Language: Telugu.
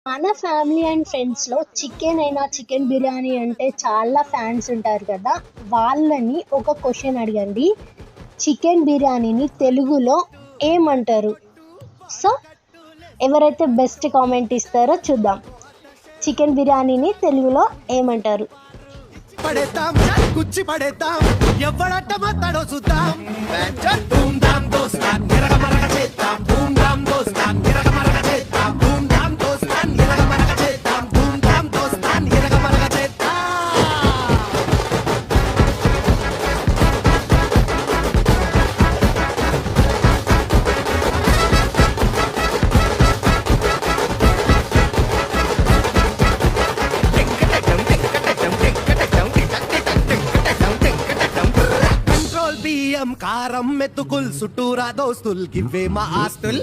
మన ఫ్యామిలీ అండ్ ఫ్రెండ్స్‌లో చికెన్ అయినా, చికెన్ బిర్యానీ అంటే చాలా ఫ్యాన్స్ ఉంటారు కదా! వాళ్ళని ఒక క్వెషన్ అడగండి. చికెన్ బిర్యానీని తెలుగులో ఏమంటారు? సో, ఎవరైతే బెస్ట్ కామెంట్ ఇస్తారో చూద్దాం. చికెన్ బిర్యానీని తెలుగులో ఏమంటారు? పడేద్దాం కుచ్చి పడేద్దాం ఎవడట్ట మాట్లాడో చూద్దాం ధూమ్ ధామ్ దోస్తాన్ ఎరగ మరగ చేద్దాం ధూమ్ ధామ్ దోస్తాన్ ఎరగ మరగ చేద్దాం ధూమ్ ధామ్ దోస్తాన్ ఎరగ మరగ చేద్దాం ధూమ్ ధామ్ దోస్తాన్ ఎరగ మరగ చేద్దాం కంట్రోల్ బియ్యం కారం మెతుకుల్ చుట్టూరా దోస్తుల్ గివ్వే మా ఆస్తుల్